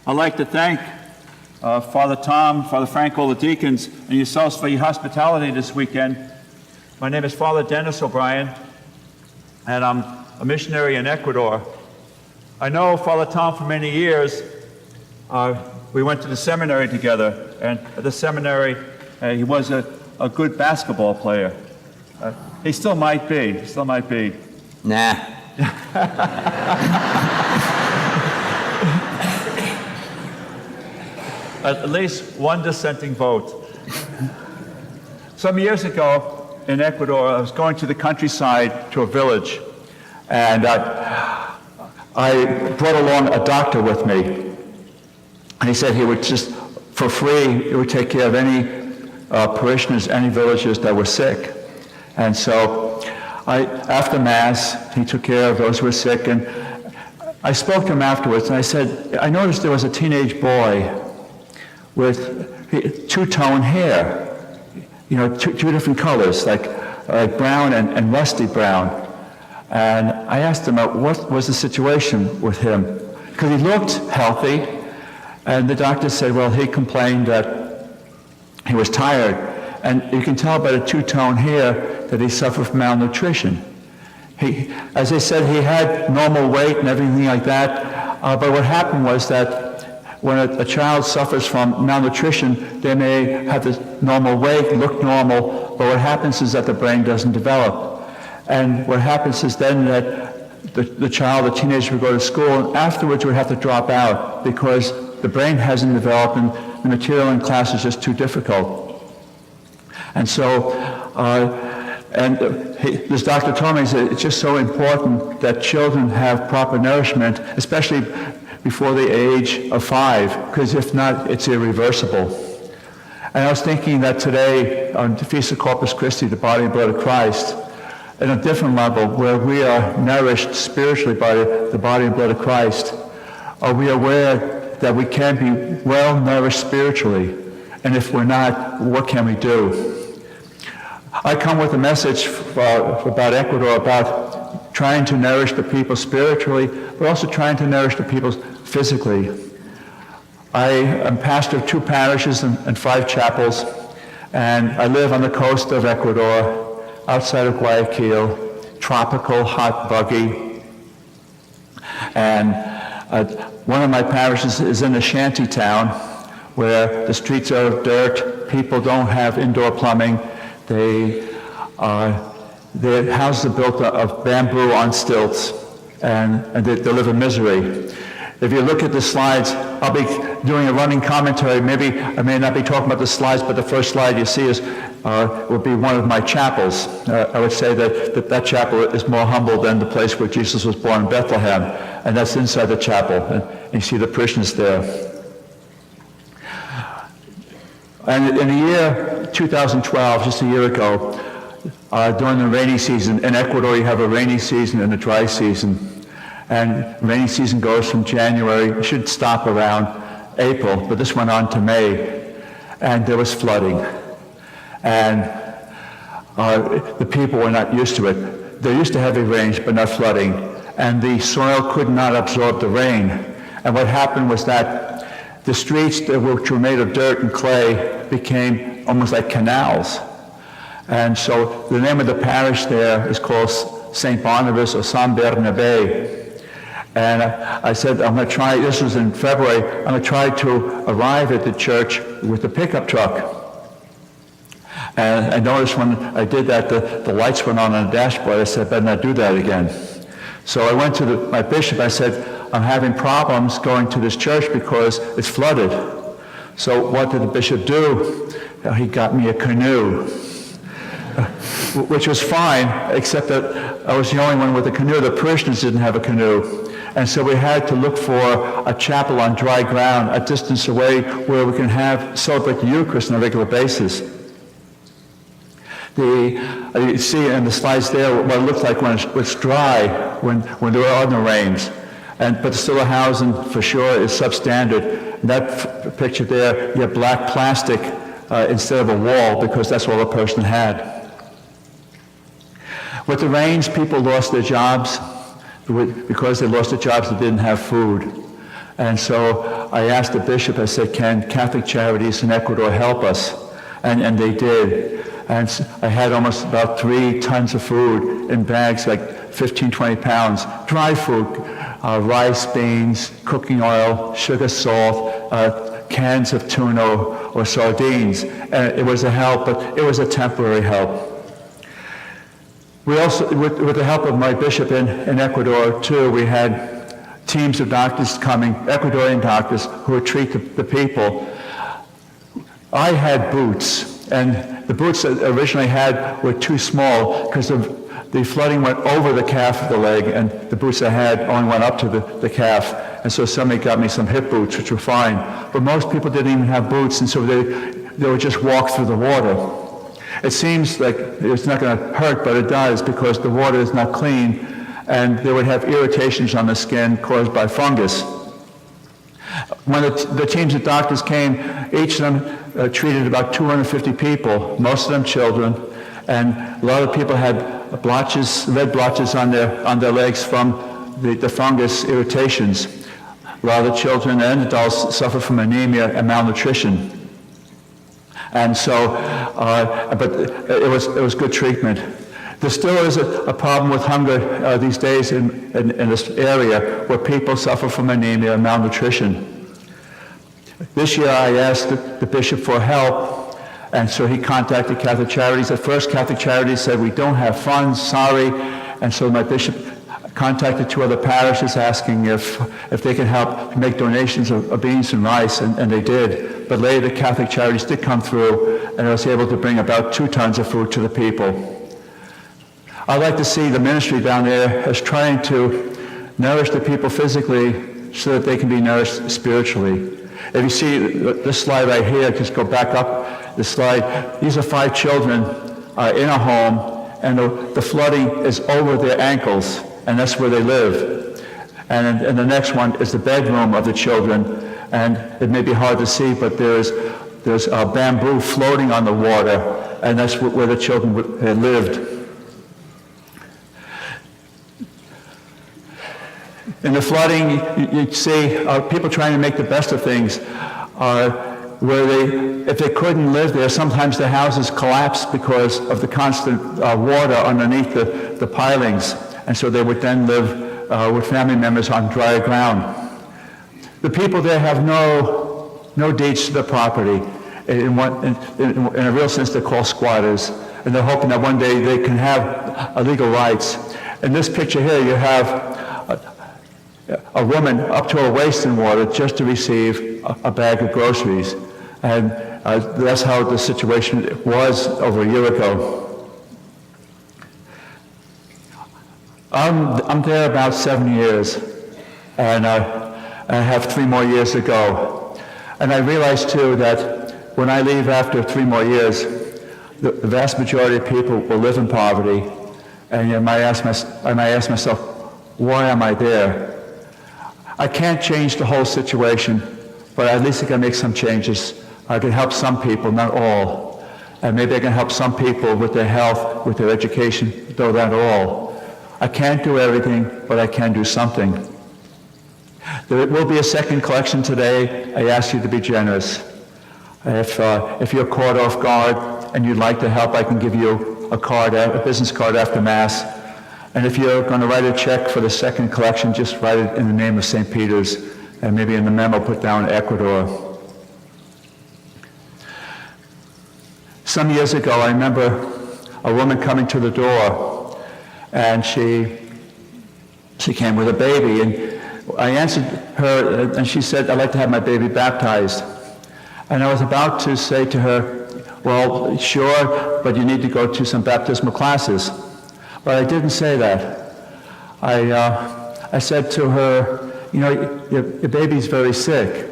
I'd like to thank Father Tom, Father Frank, all the deacons, and yourselves for your hospitality this weekend. My name is Father Dennis O'Brien, and I'm a missionary in Ecuador. I know Father Tom for many years. We went to the seminary together, and at the seminary, he was a good basketball player. He still might be. Nah. At least one dissenting vote. Some years ago in Ecuador, I was going to the countryside to a village, and I brought along a doctor with me. And he said he would just, for free, he would take care of any parishioners, any villagers that were sick. And so after Mass, he took care of those who were sick, and I spoke to him afterwards, and I said, I noticed there was a teenage boy with two-tone hair, two different colors, like brown and rusty brown. And I asked him what was the situation with him, because he looked healthy, and the doctor said, well, he complained that he was tired, and you can tell by the two-tone hair that he suffered from malnutrition. As I said, he had normal weight and everything like that, but what happened was that when a child suffers from malnutrition, they may have the normal weight, look normal, but what happens is that the brain doesn't develop. And what happens is then that the child, the teenager, would go to school, and afterwards would have to drop out because the brain hasn't developed and the material in class is just too difficult. And so, this doctor told me, he said, it's just so important that children have proper nourishment, especially before the age of 5, because if not, it's irreversible. And I was thinking that today, on the Feast of Corpus Christi, the body and blood of Christ, at a different level, where we are nourished spiritually by the body and blood of Christ, are we aware that we can be well nourished spiritually? And if we're not, what can we do? I come with a message about Ecuador, about trying to nourish the people spiritually, but also trying to nourish the people physically. I am pastor of 2 parishes and 5 chapels, and I live on the coast of Ecuador, outside of Guayaquil, tropical, hot, buggy. And one of my parishes is in a shanty town where the streets are of dirt, people don't have indoor plumbing, their houses are built of bamboo on stilts, and they live in misery. If you look at the slides, I'll be doing a running commentary. Maybe I may not be talking about the slides, but the first slide you see will be one of my chapels. I would say that chapel is more humble than the place where Jesus was born in Bethlehem, and that's inside the chapel, and you see the parishioners there. And in the year 2012, just a year ago, during the rainy season, in Ecuador you have a rainy season and a dry season. And rainy season goes from January, it should stop around April, but this went on to May, and there was flooding. And the people were not used to it. They're used to heavy rains, but not flooding. And the soil could not absorb the rain. And what happened was that the streets, which were made of dirt and clay, became almost like canals. And so the name of the parish there is called St. Barnabas or San Bernabé. And I said, I'm going to try, this was in February, I'm going to try to arrive at the church with a pickup truck. And I noticed when I did that, the lights went on the dashboard. I said, I better not do that again. So I went to my bishop, I said, I'm having problems going to this church because it's flooded. So what did the bishop do? He got me a canoe, which was fine, except that I was the only one with a canoe. The parishioners didn't have a canoe. And so we had to look for a chapel on dry ground, a distance away, where we can celebrate the Eucharist on a regular basis. You see in the slides there what it looks like when it's dry, when there are no rains. But still the housing, for sure, is substandard. In that picture there, you have black plastic instead of a wall, because that's all the person had. With the rains, people lost their jobs. Because they lost their jobs, they didn't have food. And so I asked the bishop, I said, can Catholic Charities in Ecuador help us? And they did. And I had almost about 3 tons of food in bags, like 15, 20 pounds. Dry food, rice, beans, cooking oil, sugar, salt, cans of tuna or sardines. And it was a help, but it was a temporary help. We also, with the help of my bishop in Ecuador too, we had teams of doctors coming, Ecuadorian doctors, who would treat the people. I had boots, and the boots that I originally had were too small because the flooding went over the calf of the leg, and the boots I had only went up to the calf. And so somebody got me some hip boots, which were fine. But most people didn't even have boots, and so they would just walk through the water. It seems like it's not going to hurt, but it does because the water is not clean, and they would have irritations on the skin caused by fungus. When the teams of doctors came, each of them treated about 250 people, most of them children, and a lot of people had blotches, red blotches on their legs from the fungus irritations. A lot of the children and adults suffer from anemia and malnutrition. And so, but it was good treatment. There still is a problem with hunger these days in this area where people suffer from anemia and malnutrition. This year I asked the bishop for help, and so he contacted Catholic Charities. At first, Catholic Charities said, we don't have funds, sorry. And so my bishop contacted 2 other parishes asking if they could help make donations of beans and rice, and they did. But later, the Catholic Charities did come through, and I was able to bring about 2 tons of food to the people. I'd like to see the ministry down there as trying to nourish the people physically so that they can be nourished spiritually. If you see this slide right here, just go back up the slide. These are 5 children in a home, and the flooding is over their ankles, and that's where they live. And the next one is the bedroom of the children, and it may be hard to see, but there's bamboo floating on the water, and that's where the children lived. In the flooding, you see people trying to make the best of things. If they couldn't live there, sometimes the houses collapsed because of the constant water underneath the pilings, and so they would then live with family members on dry ground. The people there have no deeds to the property. In a real sense, they're called squatters, and they're hoping that one day they can have legal rights. In this picture here, you have a woman up to her waist in water just to receive a bag of groceries. And that's how the situation was over a year ago. I'm there about 7 years, and I have 3 more years to go. And I realize too that when I leave after 3 more years, the vast majority of people will live in poverty. And I might ask myself, why am I there? I can't change the whole situation, but at least I can make some changes. I can help some people, not all. And maybe I can help some people with their health, with their education, though not all. I can't do everything, but I can do something. There will be a second collection today. I ask you to be generous. If you're caught off guard and you'd like to help, I can give you a business card after Mass. And if you're going to write a check for the second collection, just write it in the name of St. Peter's, and maybe in the memo put down Ecuador. Some years ago, I remember a woman coming to the door, and she came with a baby, and I answered her, and she said, I'd like to have my baby baptized. And I was about to say to her, well, sure, but you need to go to some baptismal classes. But I didn't say that. I said to her, you know, your baby's very sick.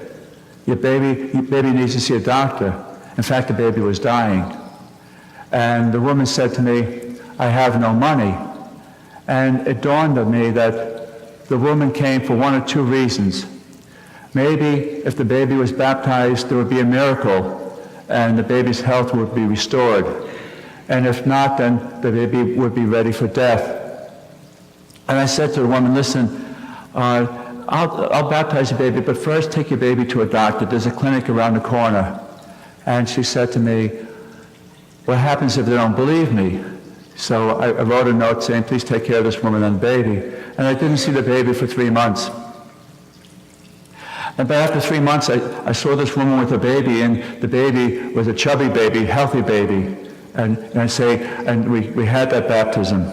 Your baby needs to see a doctor. In fact, the baby was dying. And the woman said to me, I have no money. And it dawned on me that the woman came for 1 or 2 reasons. Maybe if the baby was baptized, there would be a miracle, and the baby's health would be restored. And if not, then the baby would be ready for death. And I said to the woman, listen, I'll baptize your baby, but first take your baby to a doctor. There's a clinic around the corner. And she said to me, what happens if they don't believe me? So I wrote a note saying, please take care of this woman and the baby. And I didn't see the baby for 3 months. And after 3 months, I saw this woman with a baby, and the baby was a chubby baby, healthy baby. And we had that baptism.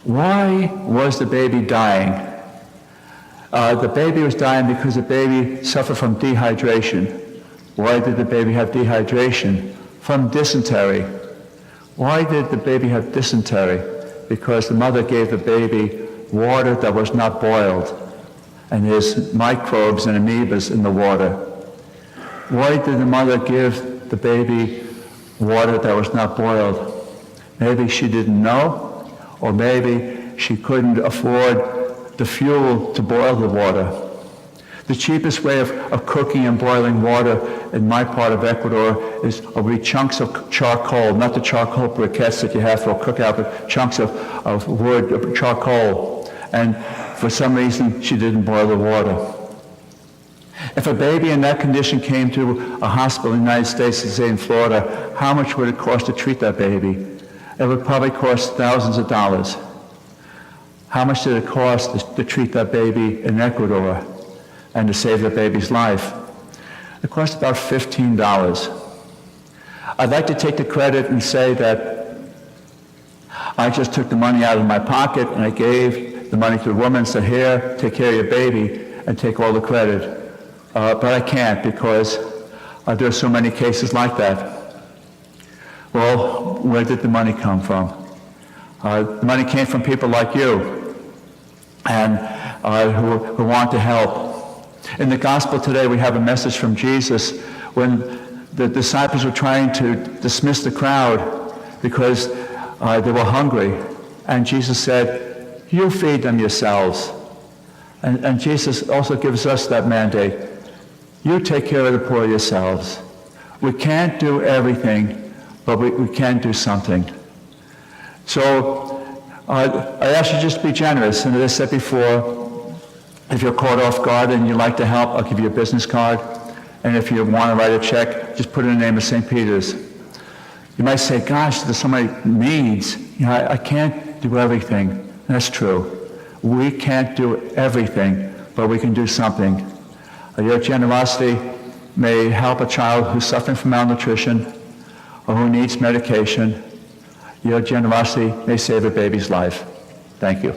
Why was the baby dying? The baby was dying because the baby suffered from dehydration. Why did the baby have dehydration? From dysentery. Why did the baby have dysentery? Because the mother gave the baby water that was not boiled. And there's microbes and amoebas in the water. Why did the mother give the baby water that was not boiled? Maybe she didn't know, or maybe she couldn't afford the fuel to boil the water. The cheapest way of cooking and boiling water in my part of Ecuador is with chunks of charcoal, not the charcoal briquettes that you have for a cookout, but chunks of wood, of charcoal. And for some reason, she didn't boil the water. If a baby in that condition came to a hospital in the United States, say in Florida, how much would it cost to treat that baby? It would probably cost thousands of dollars. How much did it cost to treat that baby in Ecuador and to save the baby's life? It cost about $15. I'd like to take the credit and say that I just took the money out of my pocket and I gave the money to the woman and said, here, take care of your baby, and take all the credit. But I can't, because there are so many cases like that. Well, where did the money come from? The money came from people like you, and who want to help. In the gospel today, we have a message from Jesus when the disciples were trying to dismiss the crowd because they were hungry. And Jesus said, you feed them yourselves. And Jesus also gives us that mandate. You take care of the poor yourselves. We can't do everything, but we can do something. So I ask you just to be generous. And as I said before, if you're caught off guard and you'd like to help, I'll give you a business card. And if you want to write a check, just put in the name of St. Peter's. You might say, gosh, there's so many needs. I can't do everything. That's true. We can't do everything, but we can do something. Your generosity may help a child who's suffering from malnutrition or who needs medication. Your generosity may save a baby's life. Thank you.